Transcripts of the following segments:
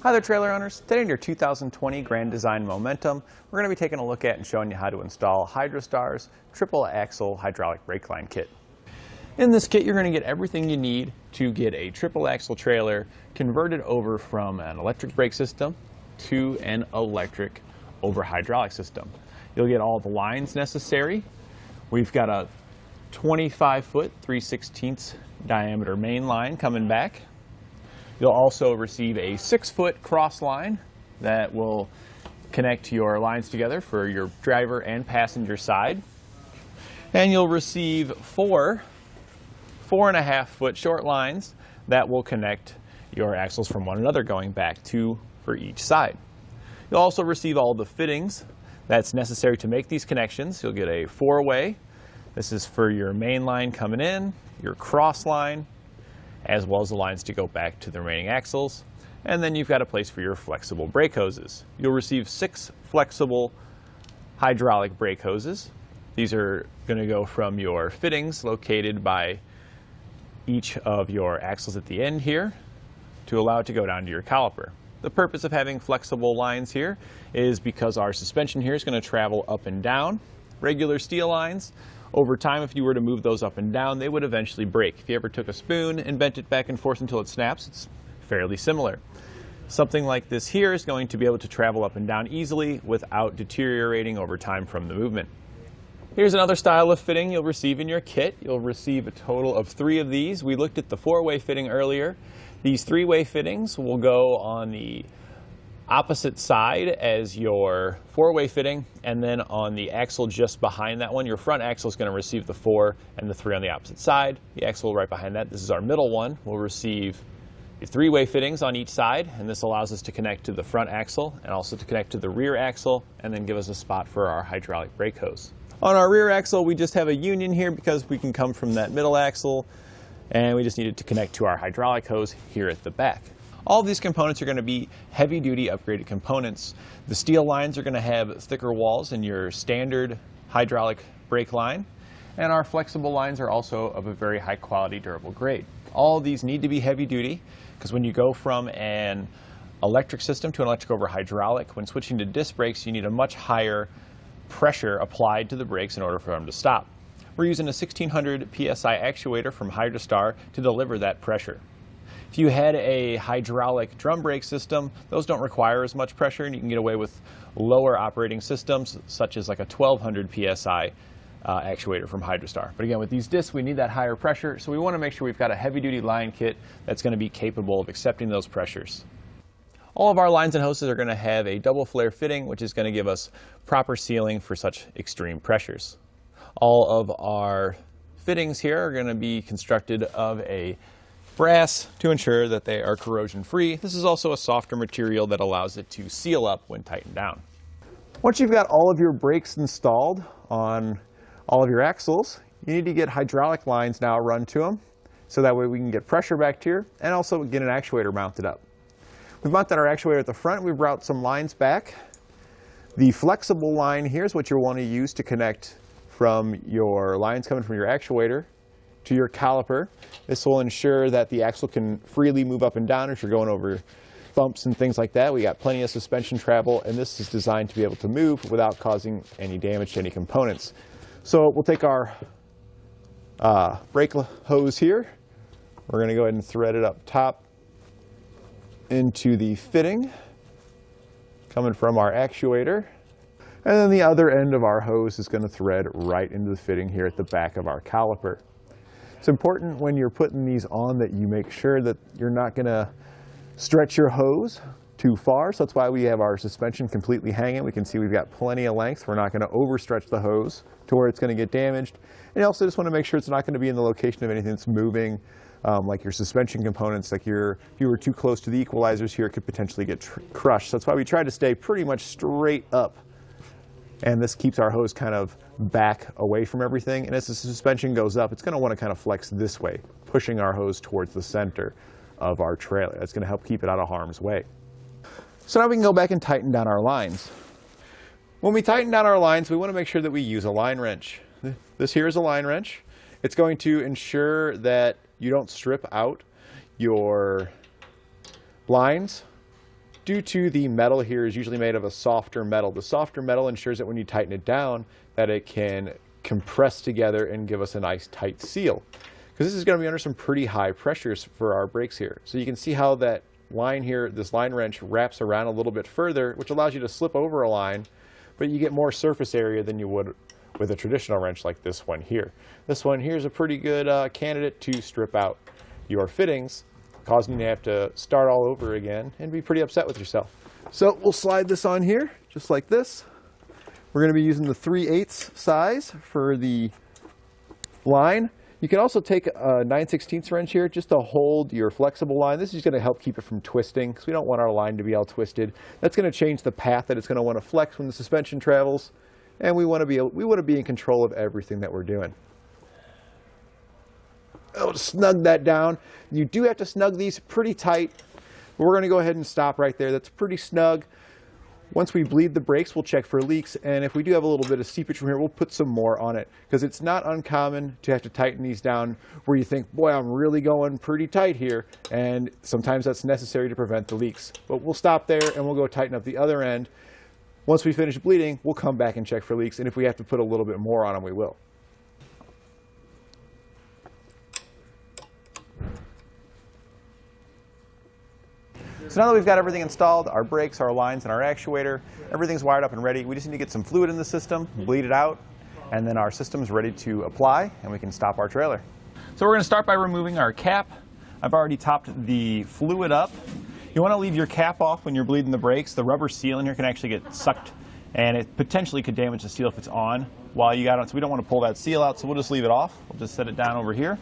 Hi there, trailer owners. Today in your 2020 Grand Design Momentum, we're going to be taking a look at and showing you how to install Hydra Star's triple axle hydraulic brake line kit. In this kit, you're going to get everything you need to get a triple axle trailer converted over from an electric brake system to an electric over hydraulic system. You'll get all the lines necessary. We've got a 25-foot 3/16 diameter main line coming back. You'll also receive a 6-foot cross line that will connect your lines together for your driver and passenger side. And you'll receive four 4.5-foot short lines that will connect your axles from one another, going back two for each side. You'll also receive all the fittings that's necessary to make these connections. You'll get a 4-way. This is for your main line coming in, your cross line, as well as the lines to go back to the remaining axles. And then you've got a place for your flexible brake hoses. You'll receive 6 flexible hydraulic brake hoses. These are going to go from your fittings located by each of your axles at the end here to allow it to go down to your caliper. The purpose of having flexible lines here is because our suspension here is going to travel up and down. Regular steel lines, over time, if you were to move those up and down, they would eventually break. If you ever took a spoon and bent it back and forth until it snaps, it's fairly similar. Something like this here is going to be able to travel up and down easily without deteriorating over time from the movement. Here's another style of fitting you'll receive in your kit. You'll receive a total of 3 of these. We looked at the 4-way fitting earlier. These 3-way fittings will go on the opposite side as your 4-way fitting, and then on the axle just behind that one, your front axle is going to receive the 4 and the 3 on the opposite side. The axle right behind that, this is our middle one, will receive the 3-way fittings on each side, and this allows us to connect to the front axle and also to connect to the rear axle, and then give us a spot for our hydraulic brake hose. On our rear axle, we just have a union here because we can come from that middle axle, and we just needed to connect to our hydraulic hose here at the back. All of these components are going to be heavy-duty upgraded components. The steel lines are going to have thicker walls than your standard hydraulic brake line, and our flexible lines are also of a very high-quality, durable grade. All of these need to be heavy-duty because when you go from an electric system to an electric over hydraulic, when switching to disc brakes, you need a much higher pressure applied to the brakes in order for them to stop. We're using a 1600 PSI actuator from Hydra Star to deliver that pressure. If you had a hydraulic drum brake system, those don't require as much pressure, and you can get away with lower operating systems, such as like a 1200 PSI actuator from Hydra Star. But again, with these discs, we need that higher pressure, so we want to make sure we've got a heavy-duty line kit that's going to be capable of accepting those pressures. All of our lines and hoses are going to have a double flare fitting, which is going to give us proper sealing for such extreme pressures. All of our fittings here are going to be constructed of a brass to ensure that they are corrosion-free. This is also a softer material that allows it to seal up when tightened down. Once you've got all of your brakes installed on all of your axles, you need to get hydraulic lines now run to them, so that way we can get pressure back here and also get an actuator mounted up. We've mounted our actuator at the front. We've routed some lines back. The flexible line here is what you'll want to use to connect from your lines coming from your actuator to your caliper. This will ensure that the axle can freely move up and down if you're going over bumps and things like that. We got plenty of suspension travel, and this is designed to be able to move without causing any damage to any components. So we'll take our brake hose here. We're going to go ahead and thread it up top into the fitting coming from our actuator. And then the other end of our hose is going to thread right into the fitting here at the back of our caliper. It's important when you're putting these on that you make sure that you're not going to stretch your hose too far. So that's why we have our suspension completely hanging. We can see we've got plenty of length. We're not going to overstretch the hose to where it's going to get damaged. And you also just want to make sure it's not going to be in the location of anything that's moving, like your suspension components. Like if you were too close to the equalizers here, it could potentially get crushed. So that's why we try to stay pretty much straight up. And this keeps our hose kind of back away from everything. And as the suspension goes up, it's going to want to kind of flex this way, pushing our hose towards the center of our trailer. That's going to help keep it out of harm's way. So now we can go back and tighten down our lines. When we tighten down our lines, we want to make sure that we use a line wrench. This here is a line wrench. It's going to ensure that you don't strip out your lines due to the metal here is usually made of a softer metal. The softer metal ensures that when you tighten it down, that it can compress together and give us a nice tight seal. Because this is going to be under some pretty high pressures for our brakes here. So you can see how that line here, this line wrench, wraps around a little bit further, which allows you to slip over a line, but you get more surface area than you would with a traditional wrench like this one here. This one here is a pretty good candidate to strip out your fittings, causing you to have to start all over again and be pretty upset with yourself. So we'll slide this on here, just like this. We're going to be using the 3/8 size for the line. You can also take a 9/16 wrench here just to hold your flexible line. This is going to help keep it from twisting because we don't want our line to be all twisted. That's going to change the path that it's going to want to flex when the suspension travels, and we want to be in control of everything that we're doing. Oh, snug that down. You do have to snug these pretty tight. We're going to go ahead and stop right there. That's pretty snug. Once we bleed the brakes, we'll check for leaks, and if we do have a little bit of seepage from here, we'll put some more on it, because it's not uncommon to have to tighten these down where you think, boy, I'm really going pretty tight here, and sometimes that's necessary to prevent the leaks. But we'll stop there and we'll go tighten up the other end. Once we finish bleeding, we'll come back and check for leaks, and if we have to put a little bit more on them, we will. So now that we've got everything installed, our brakes, our lines, and our actuator, everything's wired up and ready. We just need to get some fluid in the system, bleed it out, and then our system's ready to apply, and we can stop our trailer. So we're going to start by removing our cap. I've already topped the fluid up. You want to leave your cap off when you're bleeding the brakes. The rubber seal in here can actually get sucked, and it potentially could damage the seal if it's on while you got it. So we don't want to pull that seal out, so we'll just leave it off. We'll just set it down over here.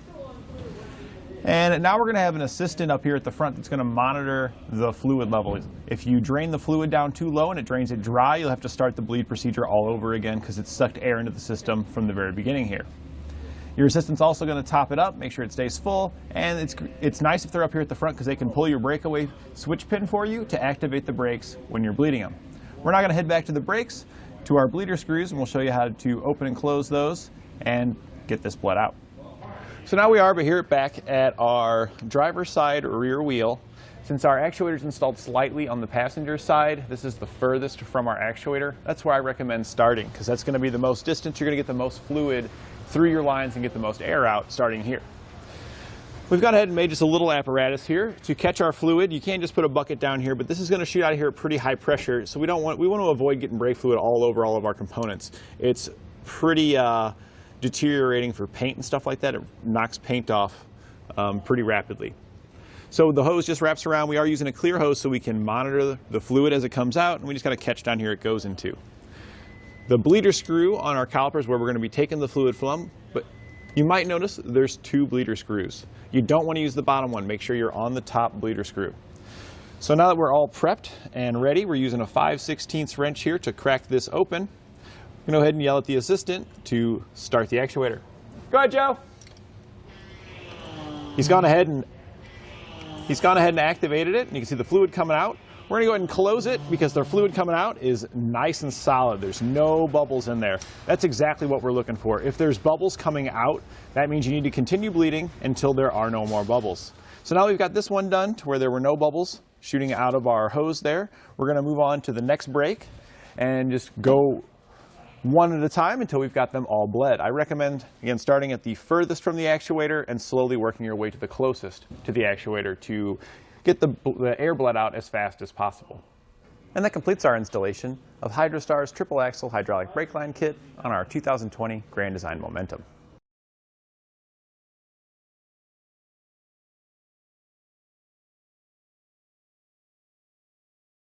And now we're going to have an assistant up here at the front that's going to monitor the fluid level. If you drain the fluid down too low and it drains it dry, you'll have to start the bleed procedure all over again because it's sucked air into the system from the very beginning here. Your assistant's also going to top it up, make sure it stays full, and it's nice if they're up here at the front because they can pull your breakaway switch pin for you to activate the brakes when you're bleeding them. We're now going to head back to the brakes, to our bleeder screws, and we'll show you how to open and close those and get this bled out. So now we are here back at our driver's side rear wheel. Since our actuator is installed slightly on the passenger side, this is the furthest from our actuator. That's where I recommend starting, because that's going to be the most distance. You're going to get the most fluid through your lines and get the most air out starting here. We've gone ahead and made just a little apparatus here to catch our fluid. You can't just put a bucket down here, but this is going to shoot out of here at pretty high pressure, so we want to avoid getting brake fluid all over all of our components. It's pretty deteriorating for paint and stuff like that. It knocks paint off pretty rapidly. So the hose just wraps around. We are using a clear hose so we can monitor the fluid as it comes out, and we just got to catch down here it goes into. The bleeder screw on our caliper is where we're going to be taking the fluid from, but you might notice there's two bleeder screws. You don't want to use the bottom one. Make sure you're on the top bleeder screw. So now that we're all prepped and ready, we're using a 5/16 wrench here to crack this open. Go ahead and yell at the assistant to start the actuator. Go ahead, Joe. He's gone ahead and activated it, and you can see the fluid coming out. We're going to go ahead and close it because the fluid coming out is nice and solid. There's no bubbles in there. That's exactly what we're looking for. If there's bubbles coming out, that means you need to continue bleeding until there are no more bubbles. So now we've got this one done to where there were no bubbles shooting out of our hose there. We're going to move on to the next brake and just go one at a time until we've got them all bled. I recommend, again, starting at the furthest from the actuator and slowly working your way to the closest to the actuator to get the air bled out as fast as possible. And that completes our installation of Hydra Star's triple axle hydraulic brake line kit on our 2020 Grand Design Momentum.